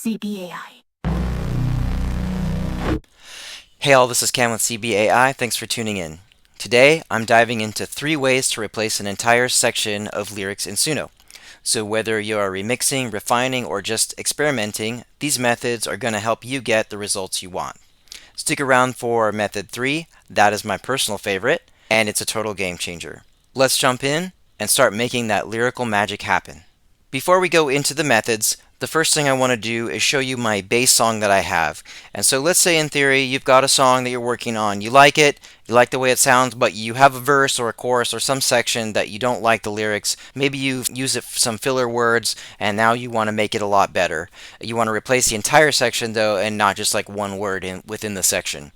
CBAI. Hey all, this is Cam with CBAI. Thanks for tuning in. Today, I'm diving into 3 ways to replace an entire section of lyrics in Suno. So whether you're remixing, refining, or just experimenting, these methods are going to help you get the results you want. Stick around for method 3. That is my personal favorite, and it's a total game changer. Let's jump in and start making that lyrical magic happen. Before we go into the methods, the first thing I want to do is show you my bass song that I have. And so let's say in theory you've got a song that you're working on. You like it, you like the way it sounds, but you have a verse or a chorus or some section that you don't like the lyrics. Maybe you've used it for some filler words and now you want to make it a lot better. You want to replace the entire section though and not just like one word within the section.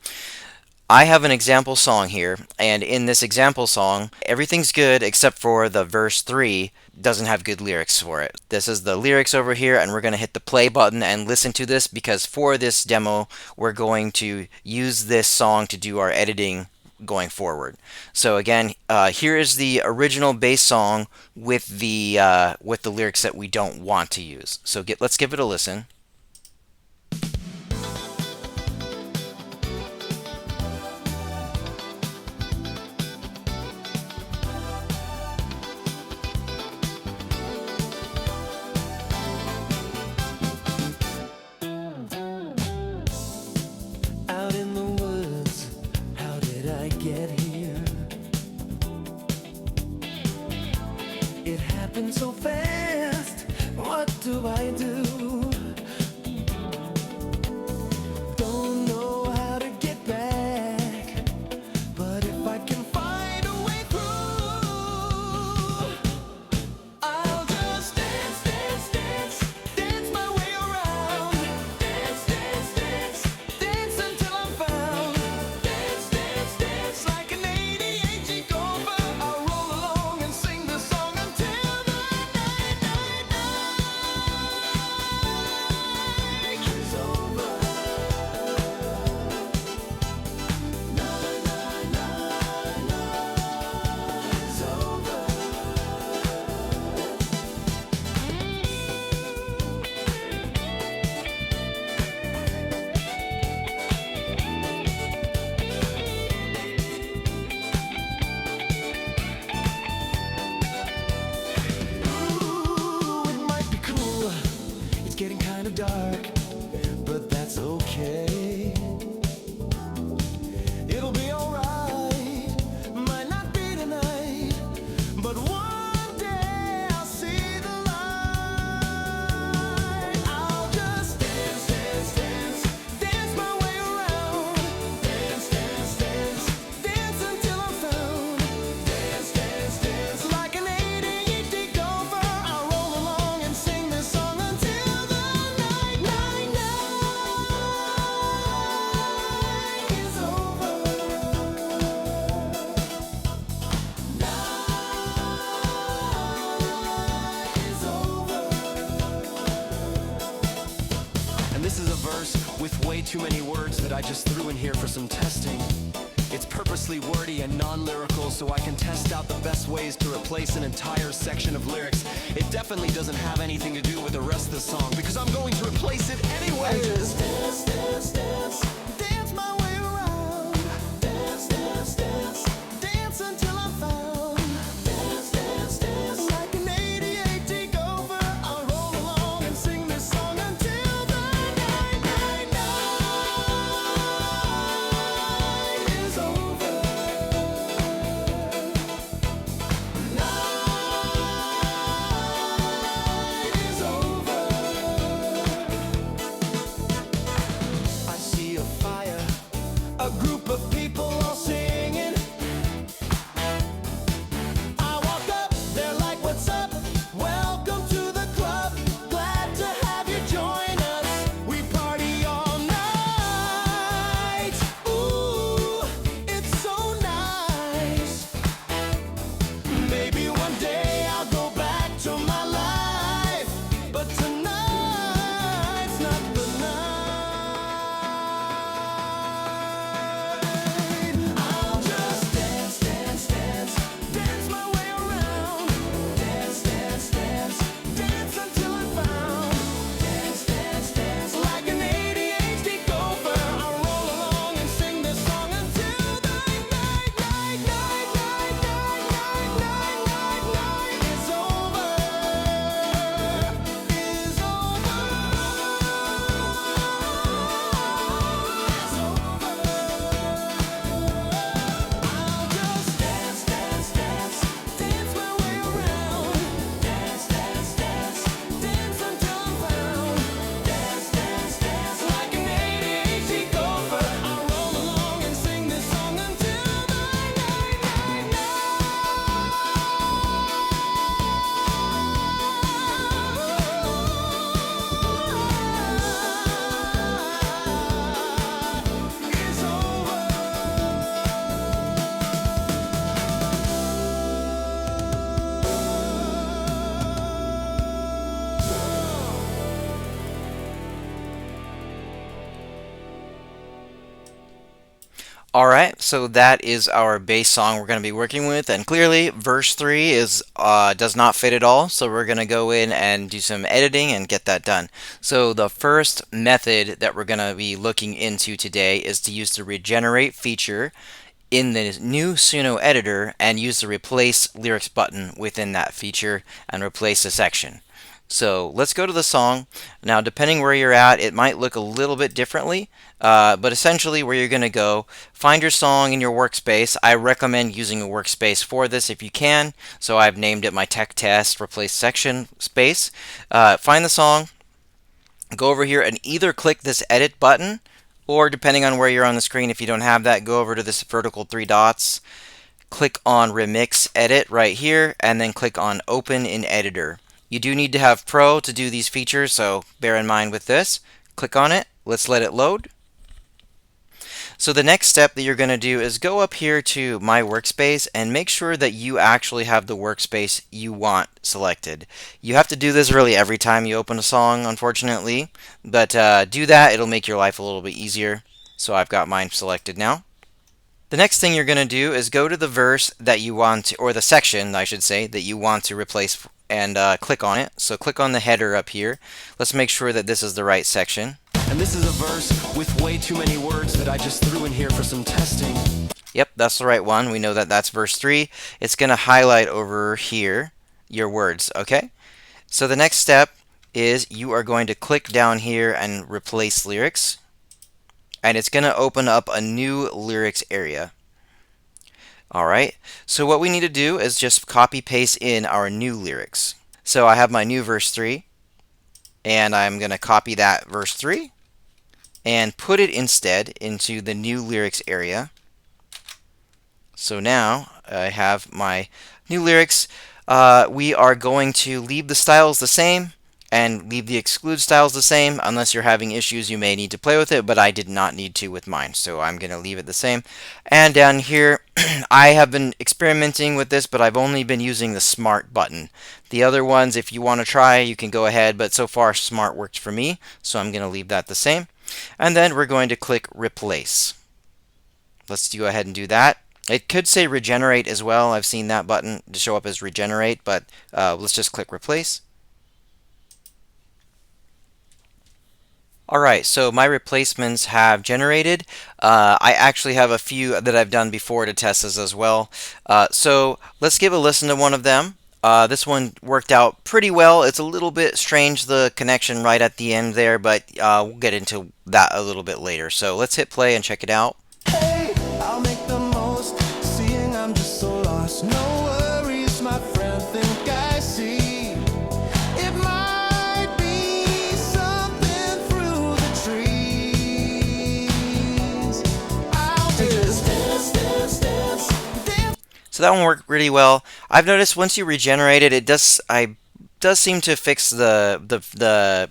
I have an example song here, and in this example song, everything's good except for the verse 3 doesn't have good lyrics for it. This is the lyrics over here, and we're going to hit the play button and listen to this because for this demo, we're going to use this song to do our editing going forward. So again, here is the original bass song with the lyrics that we don't want to use. So let's give it a listen. Out in the woods, how did I get here? It happened so fast, what do I do? Don't know how to get back, but if I can find a way through, I'll just dance, dance, dance, dance my way around. Dance, dance, dance, dance until I'm found. Dance, dance, dance, like an 88 G gopher. I'll roll along and sing this song until the night, night, night is over. Night, night, night, night is over. Ooh, it might be cool. It's getting kind of dark, but that's okay. It'll be alright. Might not be tonight, but one day I'll see the light. I'll just dance, dance, dance, dance my way around. Dance, dance, dance, dance until I'm found. Dance, dance, dance, like an 88 gopher. I'll roll along and sing this song until the night, night, night is over. Night is over. And this is a verse with way too many words that I just threw in here for some testing. It's purposely wordy and non-lyrical so I can test out the best ways to replace an entire section of lyrics. It definitely doesn't have anything to do with the rest of the song because I'm going to replace it anyways. Just dance, dance, dance, dance my way around. Dance, dance, dance, dance until I'm found. Dance, dance, dance, like an 88 G gopher. I'll roll along and sing this song until the night, night, night is over. Night is over. Alright, so that is our bass song we're going to be working with, and clearly verse 3 is does not fit at all, so we're going to go in and do some editing and get that done. So the first method that we're going to be looking into today is to use the regenerate feature in the new Suno editor and use the replace lyrics button within that feature and replace a section. So let's go to the song. Now, depending where you're at, it might look a little bit differently, but essentially where you're going to go, find your song in your workspace. I recommend using a workspace for this if you can, so I've named it my tech test replace section space. Find the song, go over here and either click this edit button, or depending on where you're on the screen, if you don't have that, go over to this vertical three dots, click on remix edit right here, and then click on open in editor. You do need to have Pro to do these features, so bear in mind with this. Click on it. Let's let it load. So the next step that you're going to do is go up here to My Workspace and make sure that you actually have the workspace you want selected. You have to do this really every time you open a song, unfortunately, but do that. It'll make your life a little bit easier. So I've got mine selected now. The next thing you're going to do is go to the verse that you want to, or the section, I should say, that you want to replace and click on it. So click on the header up here. Let's make sure that this is the right section. And this is a verse with way too many words that I just threw in here for some testing. Yep, that's the right one. We know that that's verse 3. It's going to highlight over here your words, okay? So the next step is you are going to click down here and replace lyrics. And it's going to open up a new lyrics area. Alright, so what we need to do is just copy paste in our new lyrics. So I have my new verse 3, and I'm going to copy that verse 3 and put it instead into the new lyrics area. So now I have my new lyrics. We are going to leave the styles the same and leave the exclude styles the same. Unless you're having issues, you may need to play with it, but I did not need to with mine, so I'm going to leave it the same. And down here, I have been experimenting with this, but I've only been using the smart button. The other ones, if you want to try, you can go ahead, but so far smart worked for me, so I'm going to leave that the same. And then we're going to click replace. Let's go ahead and do that. It could say regenerate as well. I've seen that button to show up as regenerate, but let's just click replace. Alright, so my replacements have generated. I actually have a few that I've done before to test this as well. So let's give a listen to one of them. This one worked out pretty well. It's a little bit strange, the connection right at the end there, but we'll get into that a little bit later. So let's hit play and check it out. Hey, I'll make the most, seeing I'm just so lost. No worries, my friend, think I see. It might be something through the trees. I'll just dance. So that one worked really well. I've noticed once you regenerate it, it does seem to fix the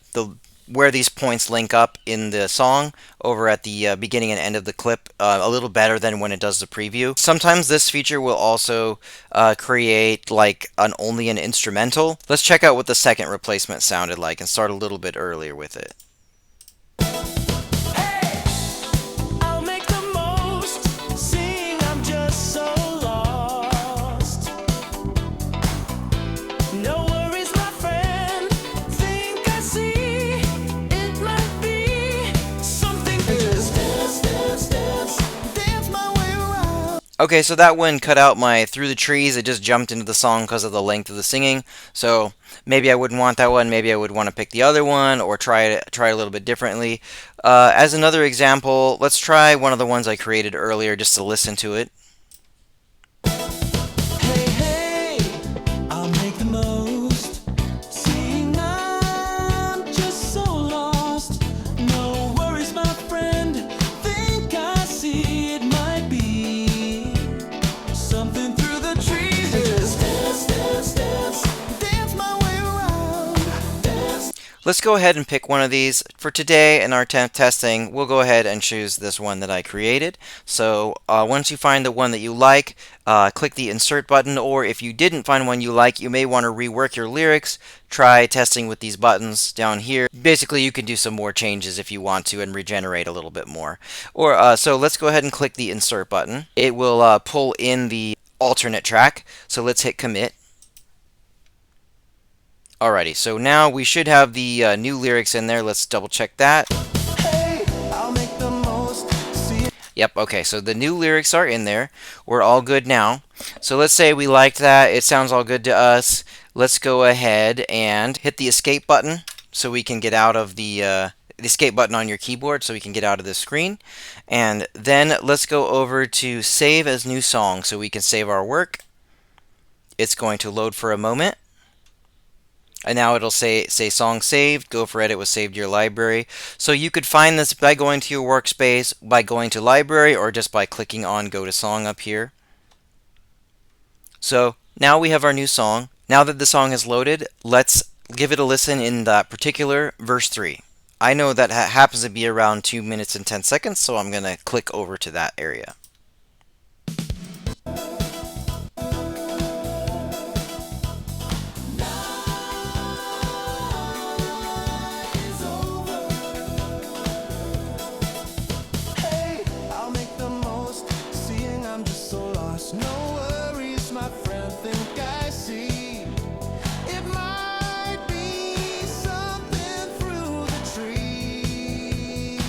where these points link up in the song over at the beginning and end of the clip a little better than when it does the preview. Sometimes this feature will also create like only an instrumental. Let's check out what the second replacement sounded like and start a little bit earlier with it. I'll make the most, seeing I'm just so lost. No worries, my friend, think I see. It might be something. Just dance my way around. Okay, so that one cut out my through the trees. It just jumped into the song because of the length of the singing. So maybe I wouldn't want that one. Maybe I would want to pick the other one or try it a little bit differently. As another example, let's try one of the ones I created earlier just to listen to it. Hey, I'll make the most, seeing I'm just so lost. No worries, my friend, think I see it might be something through the trees. Dance my way around. Let's go ahead and pick one of these. For today in our testing, we'll go ahead and choose this one that I created. So once you find the one that you like, click the insert button, or if you didn't find one you like, you may want to rework your lyrics. Try testing with these buttons down here. Basically, you can do some more changes if you want to and regenerate a little bit more. So let's go ahead and click the insert button. It will pull in the alternate track. So let's hit commit. Alrighty, so now we should have the new lyrics in there. Let's double check that. Hey, I'll make the most. See. Yep, okay, so the new lyrics are in there. We're all good now. So let's say we liked that. It sounds all good to us. Let's go ahead and hit the escape button so we can get out of the escape button on your keyboard so we can get out of the screen. And then let's go over to save as new song so we can save our work. It's going to load for a moment. And now it'll say song saved, go for edit was saved to your library. So you could find this by going to your workspace, by going to library, or just by clicking on go to song up here. So now we have our new song. Now that the song is loaded, let's give it a listen in that particular verse 3. I know that happens to be around 2 minutes and 10 seconds, so I'm going to click over to that area. Hey, I'll make the most. Seeing I'm just so lost. No worries, my friend. Think I see. It might be something through the trees.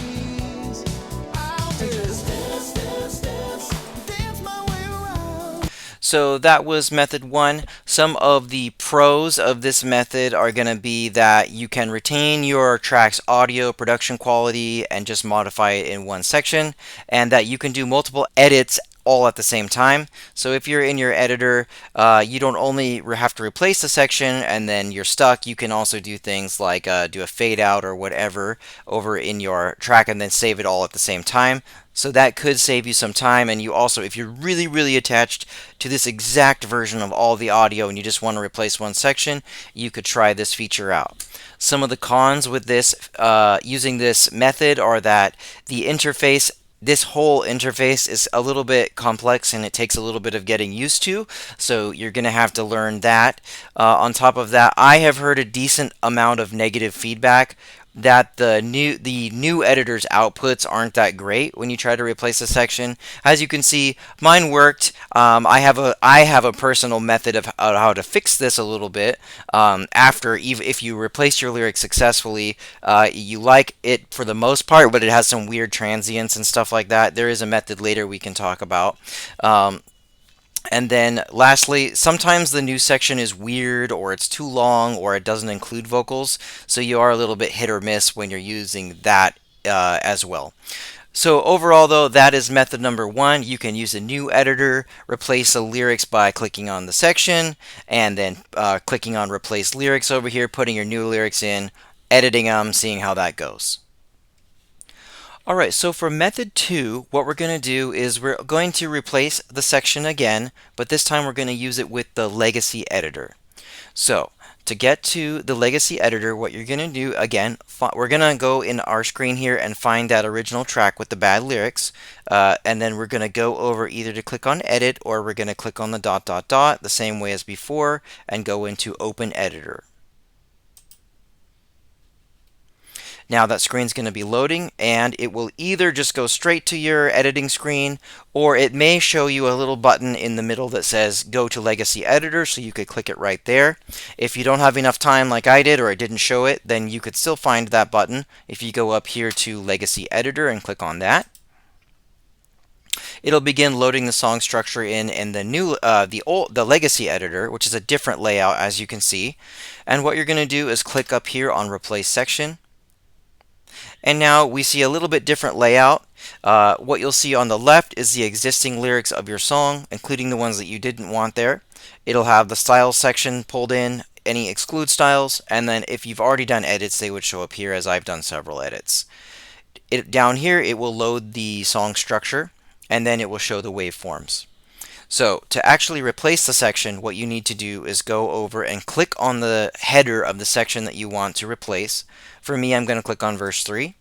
I'll just dance, dance, dance, dance my way around. So that was method 1. Some of the pros of this method are going to be that you can retain your track's audio production quality and just modify it in one section, and that you can do multiple edits all at the same time. So if you're in your editor, you don't only have to replace the section and then you're stuck. You can also do things like do a fade out or whatever over in your track and then save it all at the same time. So that could save you some time, and you also, if you're really attached to this exact version of all the audio and you just want to replace one section, you could try this feature out. Some of the cons with this, using this method, are that the interface, this whole interface is a little bit complex and it takes a little bit of getting used to, so you're going to have to learn that. On top of that, I have heard a decent amount of negative feedback that the new editor's outputs aren't that great when you try to replace a section. As you can see, mine worked. I have a personal method of how to fix this a little bit. If you replace your lyrics successfully, you like it for the most part, but it has some weird transients and stuff like that. There is a method later we can talk about. And then lastly, sometimes the new section is weird, or it's too long, or it doesn't include vocals, so you are a little bit hit or miss when you're using that as well. So overall though, that is method number 1. You can use a new editor, replace the lyrics by clicking on the section, and then clicking on replace lyrics over here, putting your new lyrics in, editing them, seeing how that goes. Alright, so for method 2, what we're going to do is we're going to replace the section again, but this time we're going to use it with the legacy editor. So, to get to the legacy editor, what you're going to do, again, we're going to go in our screen here and find that original track with the bad lyrics, and then we're going to go over either to click on edit, or we're going to click on the ... the same way as before, and go into open editor. Now that screen's going to be loading, and it will either just go straight to your editing screen, or it may show you a little button in the middle that says go to legacy editor, so you could click it right there. If you don't have enough time like I did, or it didn't show it, then you could still find that button if you go up here to legacy editor and click on that. It'll begin loading the song structure in the legacy editor, which is a different layout, as you can see. And what you're going to do is click up here on replace section. And now we see a little bit different layout. What you'll see on the left is the existing lyrics of your song, including the ones that you didn't want there. It'll have the styles section pulled in, any exclude styles, and then if you've already done edits, they would show up here, as I've done several edits. Down here, it will load the song structure, and then it will show the waveforms. So to actually replace the section, what you need to do is go over and click on the header of the section that you want to replace. For me, I'm going to click on verse 3.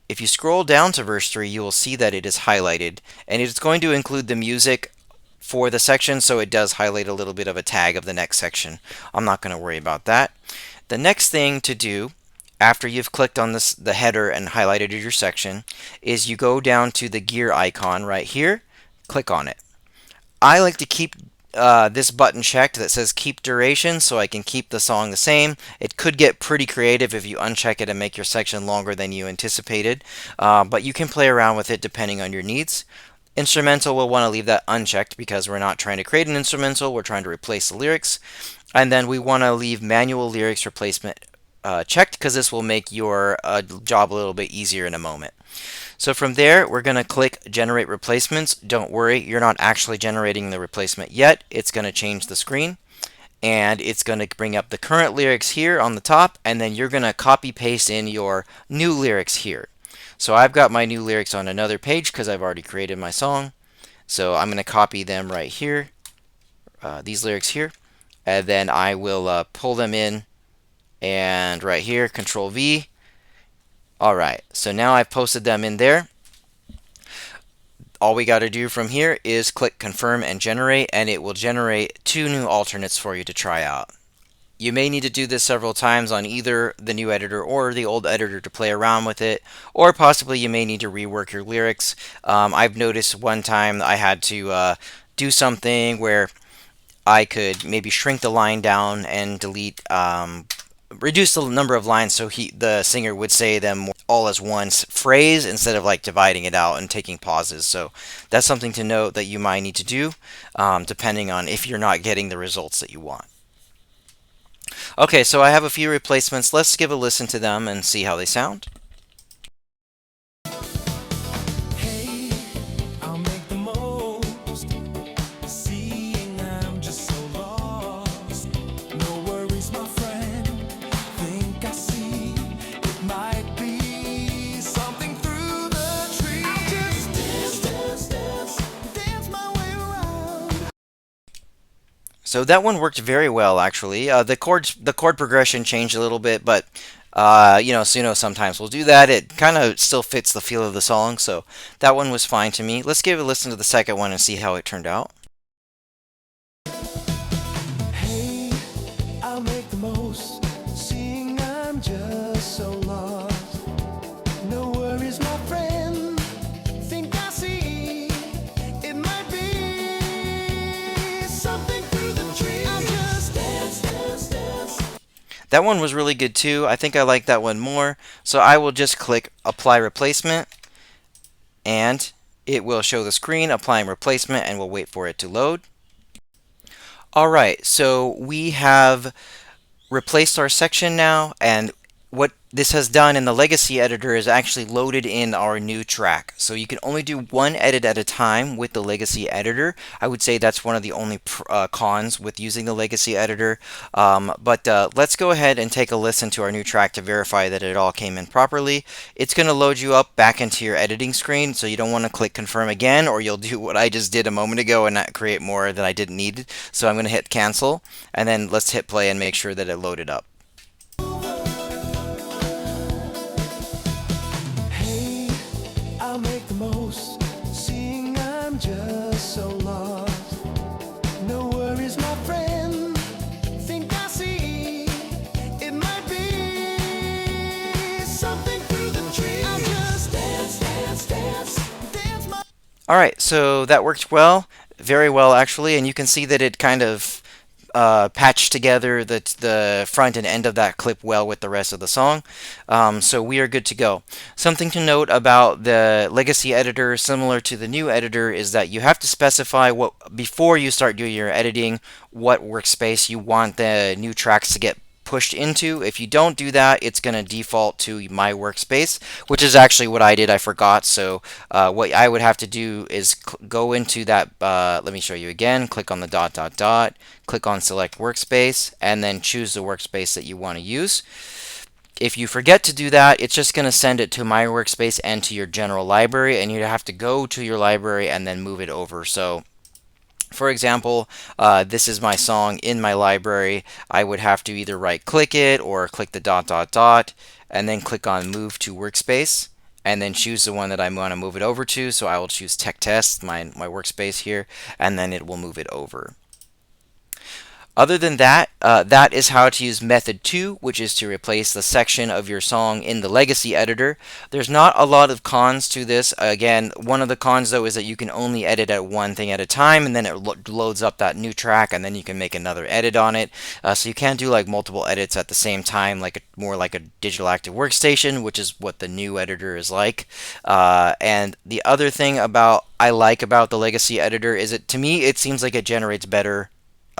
If you scroll down to verse 3, you will see that it is highlighted, and it's going to include the music for the section, so it does highlight a little bit of a tag of the next section. I'm not going to worry about that. The next thing to do after you've clicked on the header and highlighted your section is you go down to the gear icon right here, click on it. I like to keep this button checked that says keep duration so I can keep the song the same. It could get pretty creative if you uncheck it and make your section longer than you anticipated, but you can play around with it depending on your needs. Instrumental, we'll want to leave that unchecked because we're not trying to create an instrumental, we're trying to replace the lyrics. And then we want to leave manual lyrics replacement checked because this will make your job a little bit easier in a moment. So from there, we're going to click Generate Replacements. Don't worry, you're not actually generating the replacement yet. It's going to change the screen, and it's going to bring up the current lyrics here on the top, and then you're going to copy paste in your new lyrics here. So I've got my new lyrics on another page because I've already created my song. So I'm going to copy them right here, these lyrics here, and then I will pull them in, and right here, Control V. Alright, so now I've posted them in there. All we got to do from here is click confirm and generate, and it will generate two new alternates for you to try out. You may need to do this several times on either the new editor or the old editor to play around with it, or possibly you may need to rework your lyrics. I've noticed one time I had to do something where I could maybe shrink the line down and delete, reduce the number of lines so the singer would say them all as one phrase instead of like dividing it out and taking pauses. So that's something to note that you might need to do depending on if you're not getting the results that you want. Okay, so I have a few replacements. Let's give a listen to them and see how they sound. Hey, I'll make the most. Seeing I'm just so lost. No worries, my friend. Think I see it might be something through the trees. I'll just dance, dance, dance, dance my way around. So that one worked very well, actually. The chord progression changed a little bit, but Suno sometimes will do that. It kind of still fits the feel of the song, so that one was fine to me. Let's give a listen to the second one and see how it turned out. Hey, I'll make the most. Seeing I'm just so lost. No worries, my friend. Think I see it might be something through the trees. I'll just dance, dance, dance. That one was really good too. I think I like that one more. So I will just click Apply Replacement, and it will show the screen applying replacement, and we'll wait for it to load. Alright, so we have replaced our section now, and what this has done in the legacy editor is actually loaded in our new track. So you can only do one edit at a time with the legacy editor. I would say that's one of the only cons with using the legacy editor. But let's go ahead and take a listen to our new track to verify that it all came in properly. It's going to load you up back into your editing screen, so you don't want to click confirm again, or you'll do what I just did a moment ago and not create more than I didn't need. So I'm going to hit cancel, and then let's hit play and make sure that it loaded up. Hey, I'll make the most. Seeing I'm just so lost. No worries, my friend. Think I see it might be something through the trees. I'll just dance, dance, dance, dance my. Alright, so that worked well, very well actually, and you can see that it kind of patched together the front and end of that clip well with the rest of the song. So we are good to go. Something to note about the legacy editor, similar to the new editor, is that you have to specify before you start doing your editing, what workspace you want the new tracks to get pushed into. If you don't do that, it's going to default to my workspace, which is actually what I did. I forgot. So what I would have to do is go into that. Let me show you again. Click on the dot dot dot. Click on select workspace, and then choose the workspace that you want to use. If you forget to do that, it's just going to send it to my workspace and to your general library, and you have to go to your library and then move it over. So For example, this is my song in my library. I would have to either right click it or click the dot dot dot and then click on move to workspace and then choose the one that I want to move it over to. So I will choose tech test, my workspace here, and then it will move it over. Other than that, that is how to use method 2, which is to replace the section of your song in the legacy editor. There's not a lot of cons to this. Again, one of the cons though is that you can only edit at one thing at a time, and then it loads up that new track, and then you can make another edit on it. So you can't do like multiple edits at the same time, more like a digital active workstation, which is what the new editor is like. And the other thing I like about the legacy editor is to me it seems like it generates better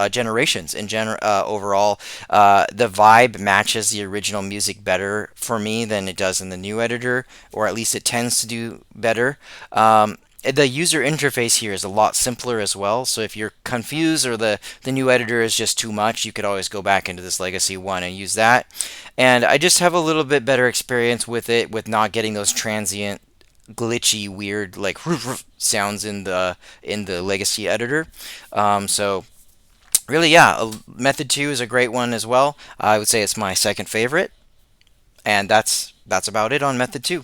generations overall. The vibe matches the original music better for me than it does in the new editor, or at least it tends to do better. The user interface here is a lot simpler as well, so if you're confused or the new editor is just too much, you could always go back into this legacy one and use that. And I just have a little bit better experience with it, with not getting those transient glitchy weird like sounds in the legacy editor. So really, yeah, method 2 is a great one as well. I would say it's my second favorite, and that's about it on method 2.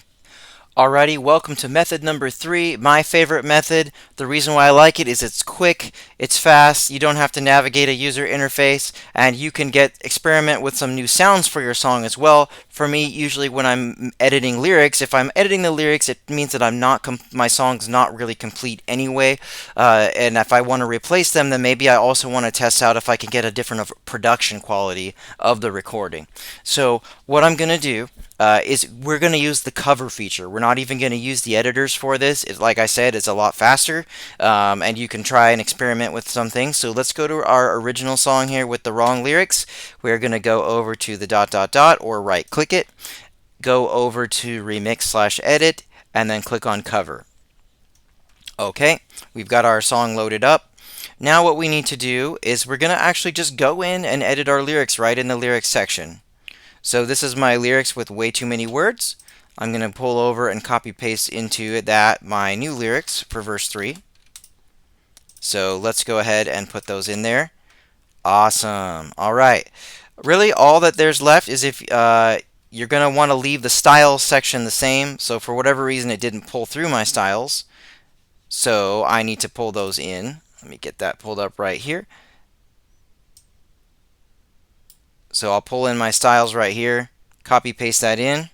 Alrighty, welcome to method number 3, my favorite method. The reason why I like it is it's quick, it's fast, you don't have to navigate a user interface, and you can experiment with some new sounds for your song as well. For me, usually when I'm editing lyrics, if I'm editing the lyrics, it means that my song's not really complete anyway. And if I want to replace them, then maybe I also want to test out if I can get a different production quality of the recording. So what I'm going to do is we're going to use the cover feature. We're not even going to use the editors for this. Like I said, it's a lot faster, and you can try and experiment with some things. So let's go to our original song here with the wrong lyrics. We're going to go over to the dot dot dot or right click it, go over to remix/edit, and then click on cover. Okay, we've got our song loaded up. Now what we need to do is we're going to actually just go in and edit our lyrics right in the lyrics section. So this is my lyrics with way too many words. I'm going to pull over and copy paste into that my new lyrics for verse 3. So let's go ahead and put those in there. Awesome. All right. Really all that there's left is if you're going to want to leave the styles section the same. So for whatever reason it didn't pull through my styles. So I need to pull those in. Let me get that pulled up right here. So I'll pull in my styles right here, copy paste that in,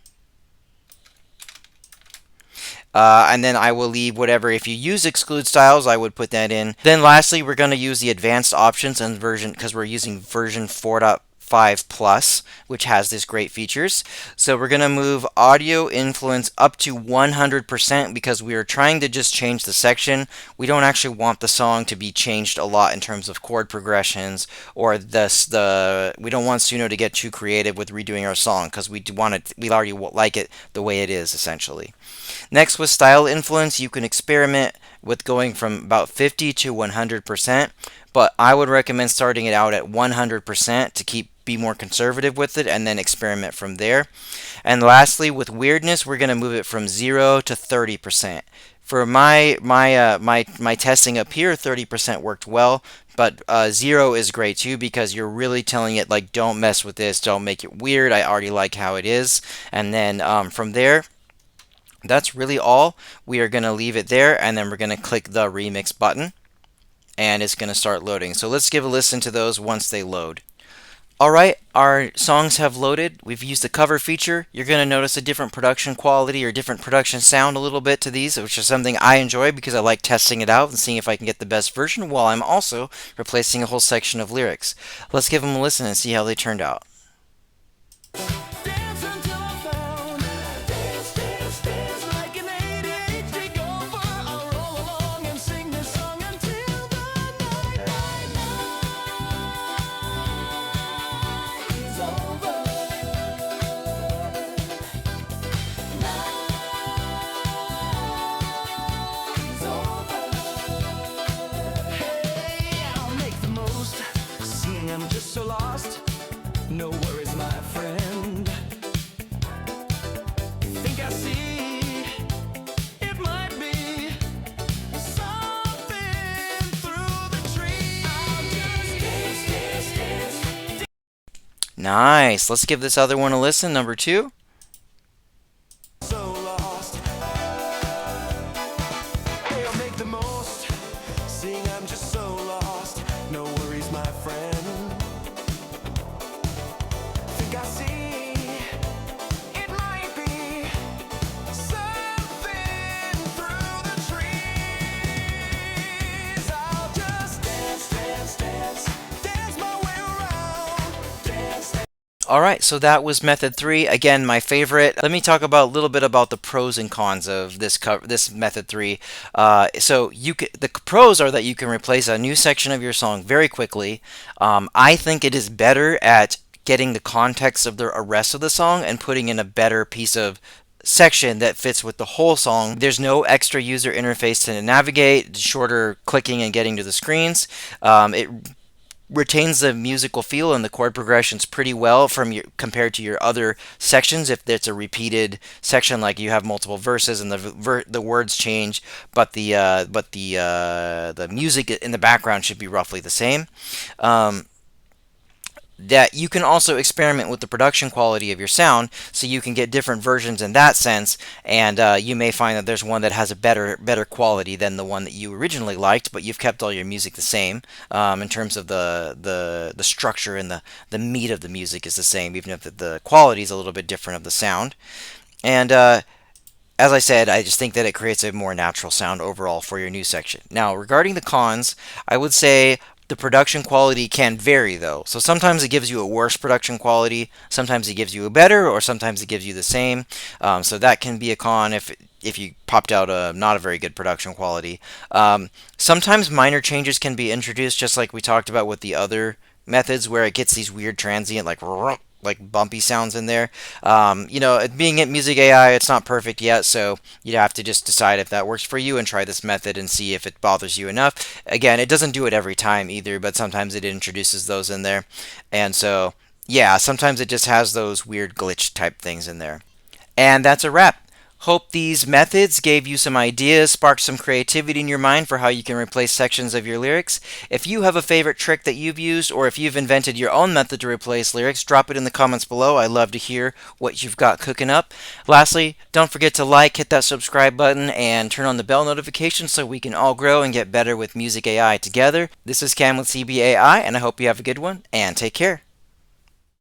and then I will leave whatever. If you use exclude styles, I would put that in. Then lastly, we're going to use the advanced options and version, because we're using version 4.5 plus, which has these great features. So we're going to move audio influence up to 100% because we are trying to just change the section. We don't actually want the song to be changed a lot in terms of chord progressions, or we don't want Suno to get too creative with redoing our song, because we already like it the way it is essentially. Next, with style influence, you can experiment with going from about 50 to 100%, but I would recommend starting it out at 100% to be more conservative with it, and then experiment from there. And lastly, with weirdness, we're going to move it from 0 to 30%. For my testing up here, 30% worked well, but 0 is great too, because you're really telling it like, don't mess with this, don't make it weird. I already like how it is. And then from there, that's really all. We are going to leave it there, and then we're going to click the remix button, and it's going to start loading. So let's give a listen to those once they load. Alright, our songs have loaded. We've used the cover feature. You're going to notice a different production quality or different production sound a little bit to these, which is something I enjoy because I like testing it out and seeing if I can get the best version while I'm also replacing a whole section of lyrics. Let's give them a listen and see how they turned out. I'm just so lost. No worries, my friend. Nice. Let's give this other one a listen. Number two. So lost. Hey, I'll make the most. Seeing I'm just so lost. No worries, my friend. Think I see. It might be something through the trees. I'll just dance, dance, dance. Dance my way around. Dance, dance. All right, so that was method three. Again, my favorite. Let me talk about a little bit about the pros and cons of this method three. The pros are that you can replace a new section of your song very quickly. I think it is better at getting the context of the rest of the song and putting in a better piece of section that fits with the whole song. There's no extra user interface to navigate, shorter clicking and getting to the screens. It retains the musical feel and the chord progressions pretty well compared to your other sections. If it's a repeated section, like you have multiple verses and the words change, but the music in the background should be roughly the same. That you can also experiment with the production quality of your sound, so you can get different versions in that sense, and you may find that there's one that has a better quality than the one that you originally liked, but you've kept all your music the same, in terms of the structure, and the meat of the music is the same, even if the quality is a little bit different of the sound. And as I said, I just think that it creates a more natural sound overall for your new section. Now, regarding the cons, I would say the production quality can vary though. So sometimes it gives you a worse production quality, sometimes it gives you a better, or sometimes it gives you the same. So that can be a con if you popped out a not a very good production quality. Sometimes minor changes can be introduced, just like we talked about with the other methods, where it gets these weird transient like bumpy sounds in there. Being at Music AI, it's not perfect yet, so you'd have to just decide if that works for you and try this method and see if it bothers you enough. Again, it doesn't do it every time either, but sometimes it introduces those in there. And so, yeah, sometimes it just has those weird glitch type things in there. And that's a wrap. Hope these methods gave you some ideas, sparked some creativity in your mind for how you can replace sections of your lyrics. If you have a favorite trick that you've used, or if you've invented your own method to replace lyrics, drop it in the comments below. I'd love to hear what you've got cooking up. Lastly, don't forget to like, hit that subscribe button, and turn on the bell notification so we can all grow and get better with Music AI together. This is Cam with CBAI, and I hope you have a good one, and take care.